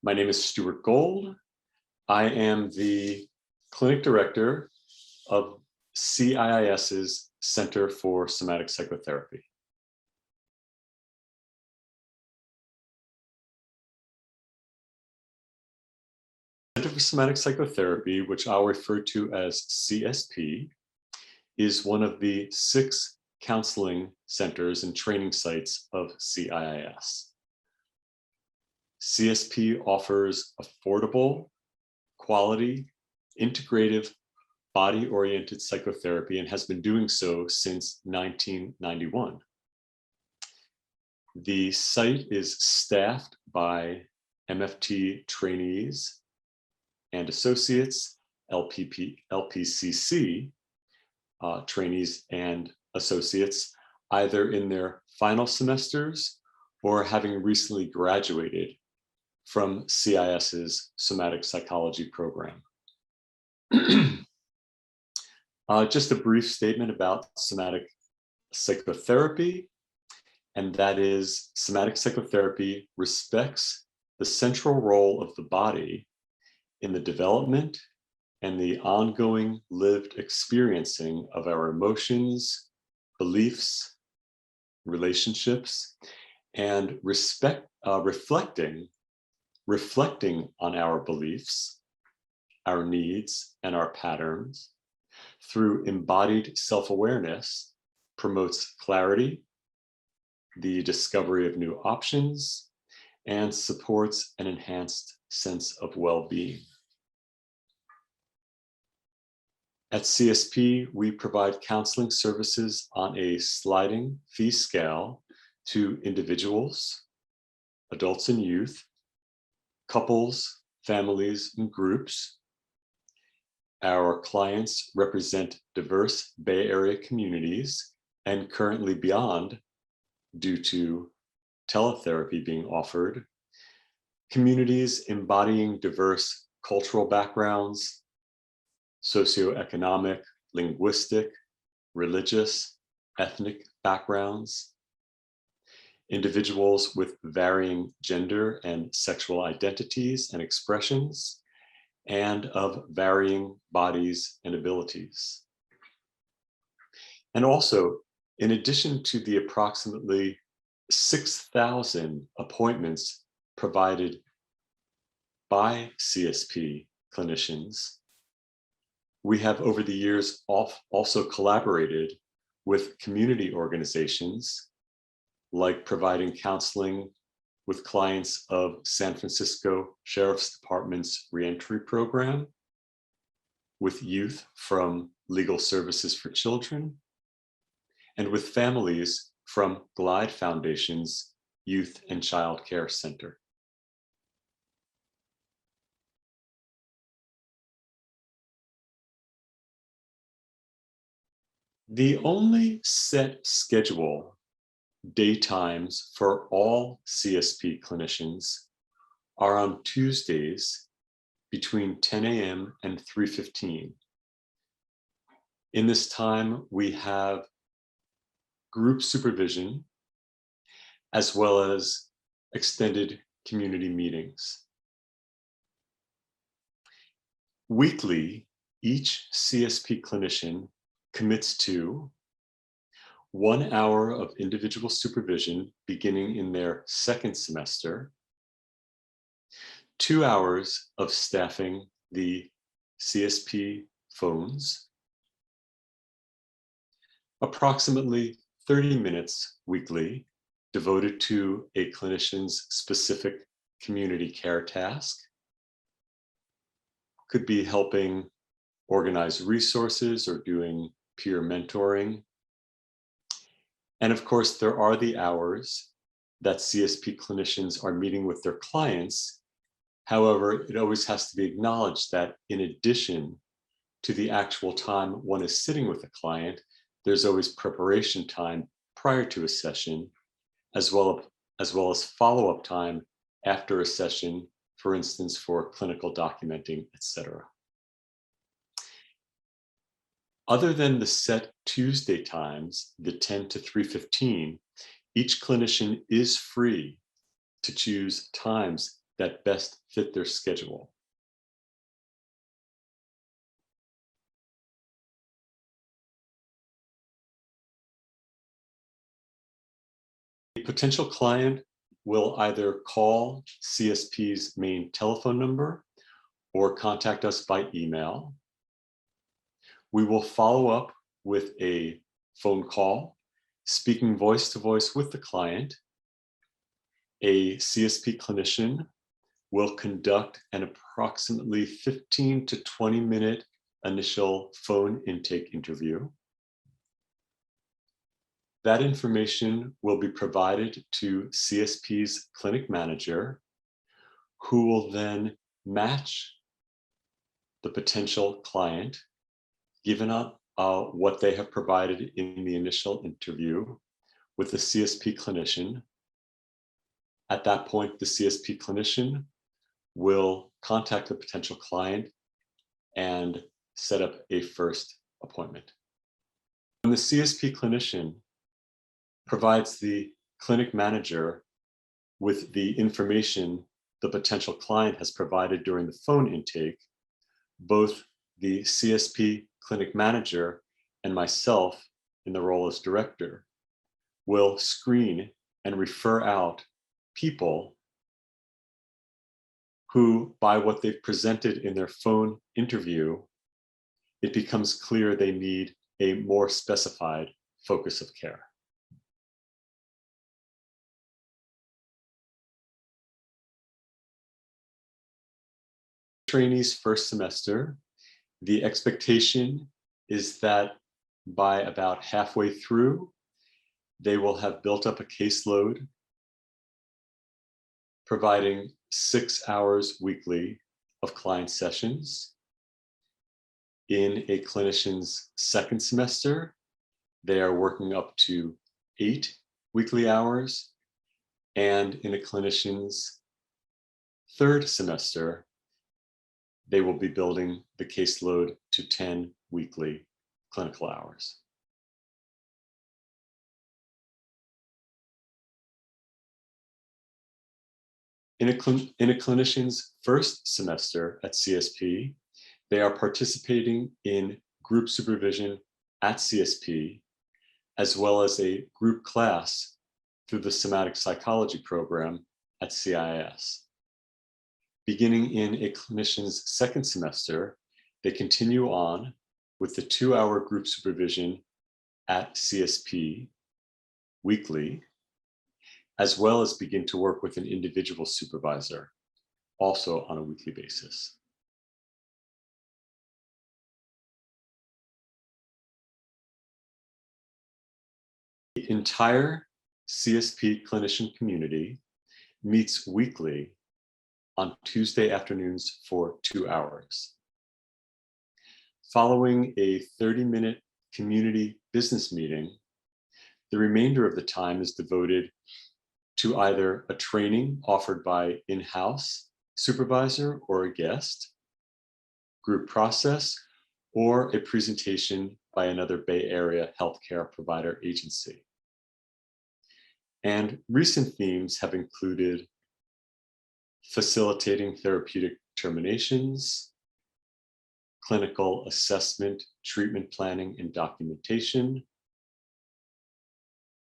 My name is Steuart Gold. I am the clinic director of CIIS's Center for Somatic Psychotherapy. Center for Somatic Psychotherapy, which I'll refer to as CSP, is one of the 6 counseling centers and training sites of CIIS. CSP offers affordable, quality, integrative, body-oriented psychotherapy and has been doing so since 1991. The site is staffed by MFT trainees and associates, LPCC trainees and associates, either in their final semesters or having recently graduated from CIIS's somatic psychology program. Just a brief statement about somatic psychotherapy, and that is somatic psychotherapy respects the central role of the body in the development and the ongoing lived experiencing of our emotions, beliefs, relationships, and reflecting on our beliefs, our needs, and our patterns through embodied self-awareness promotes clarity, the discovery of new options, and supports an enhanced sense of well-being. At CSP, we provide counseling services on a sliding fee scale to individuals, adults and youth, couples, families, and groups. Our clients represent diverse Bay Area communities and currently beyond, due to teletherapy being offered, communities embodying diverse cultural backgrounds, socioeconomic, linguistic, religious, ethnic backgrounds, individuals with varying gender and sexual identities and expressions, and of varying bodies and abilities. And also, in addition to the approximately 6,000 appointments provided by CSP clinicians, we have over the years also collaborated with community organizations, like providing counseling with clients of San Francisco Sheriff's Department's reentry program, with youth from Legal Services for Children, and with families from Glide Foundation's Youth and Child Care Center. The only set schedule daytimes for all CSP clinicians are on Tuesdays between 10 a.m. and 3:15. In this time, we have group supervision as well as extended community meetings. Weekly, each CSP clinician commits to 1 hour of individual supervision beginning in their 2nd semester, 2 hours of staffing the CSP phones, approximately 30 minutes weekly devoted to a clinician's specific community care task. Could be helping organize resources or doing peer mentoring. And of course, there are the hours that CSP clinicians are meeting with their clients. However, it always has to be acknowledged that in addition to the actual time one is sitting with a client, there's always preparation time prior to a session, as well as follow-up time after a session, for instance, for clinical documenting, etc. Other than the set Tuesday times, the 10 to 3:15, each clinician is free to choose times that best fit their schedule. A potential client will either call CSP's main telephone number or contact us by email. We will follow up with a phone call, speaking voice to voice with the client. A CSP clinician will conduct an approximately 15 to 20 minute initial phone intake interview. That information will be provided to CSP's clinic manager, who will then match the potential client, given up what they have provided in the initial interview, with the CSP clinician. At that point, the CSP clinician will contact the potential client and set up a first appointment. When the CSP clinician provides the clinic manager with the information the potential client has provided during the phone intake, both the CSP clinic manager and myself, in the role as director, will screen and refer out people who, by what they've presented in their phone interview, it becomes clear they need a more specified focus of care. Trainees first semester, the expectation is that by about halfway through, they will have built up a caseload, providing 6 hours weekly of client sessions. In a clinician's second semester, they are working up to 8 weekly hours. And in a clinician's third semester, they will be building the caseload to 10 weekly clinical hours. In a clinician's first semester at CSP, they are participating in group supervision at CSP, as well as a group class through the Somatic Psychology program at CIIS. Beginning in a clinician's second semester, they continue on with the 2-hour group supervision at CSP weekly, as well as begin to work with an individual supervisor, also on a weekly basis. The entire CSP clinician community meets weekly on Tuesday afternoons for 2 hours. Following a 30-minute community business meeting, the remainder of the time is devoted to either a training offered by in-house supervisor or a guest, group process, or a presentation by another Bay Area healthcare provider agency. And recent themes have included facilitating therapeutic terminations, clinical assessment, treatment planning and documentation,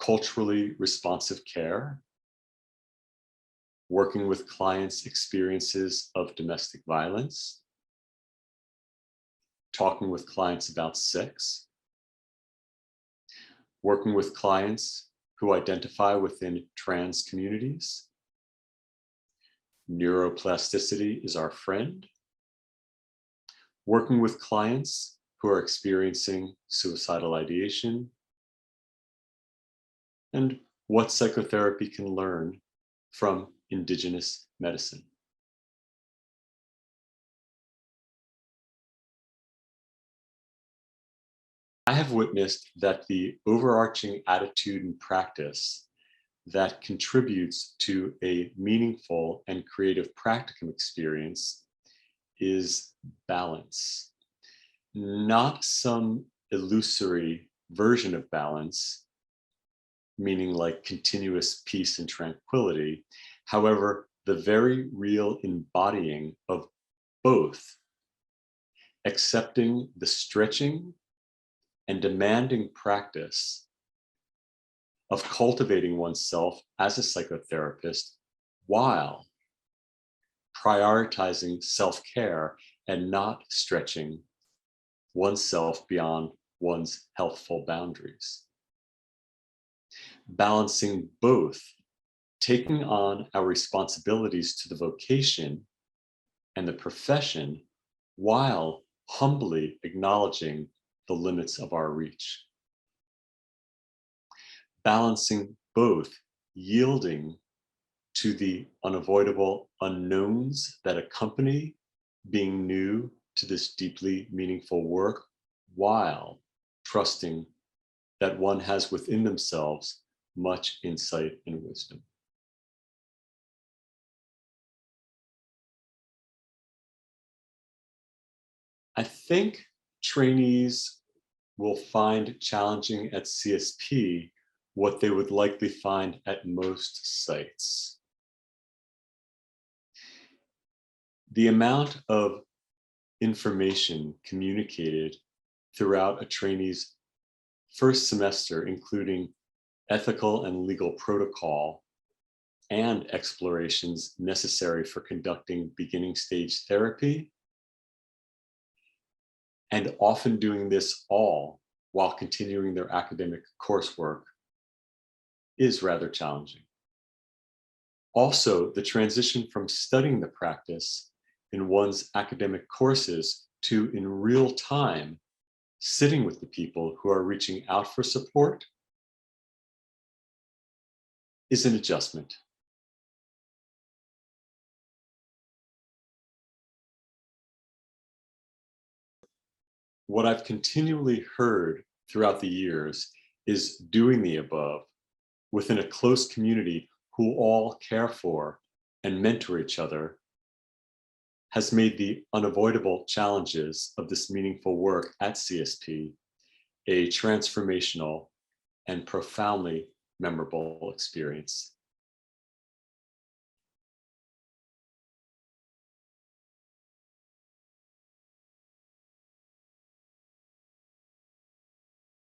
culturally responsive care, working with clients' experiences of domestic violence, talking with clients about sex, working with clients who identify within trans communities. Neuroplasticity is our friend. Working with clients who are experiencing suicidal ideation, and what psychotherapy can learn from Indigenous medicine. I have witnessed that the overarching attitude and practice that contributes to a meaningful and creative practicum experience is balance. Not some illusory version of balance, meaning like continuous peace and tranquility. However, the very real embodying of both accepting the stretching and demanding practice of cultivating oneself as a psychotherapist while prioritizing self-care and not stretching oneself beyond one's healthful boundaries. Balancing both, taking on our responsibilities to the vocation and the profession while humbly acknowledging the limits of our reach. Balancing both, yielding to the unavoidable unknowns that accompany being new to this deeply meaningful work, while trusting that one has within themselves much insight and wisdom. I think trainees will find challenging at CSP what they would likely find at most sites. The amount of information communicated throughout a trainee's first semester, including ethical and legal protocol and explorations necessary for conducting beginning stage therapy, and often doing this all while continuing their academic coursework, is rather challenging. Also, the transition from studying the practice in one's academic courses to, in real time, sitting with the people who are reaching out for support is an adjustment. What I've continually heard throughout the years is doing the above within a close community who all care for and mentor each other has made the unavoidable challenges of this meaningful work at CSP a transformational and profoundly memorable experience.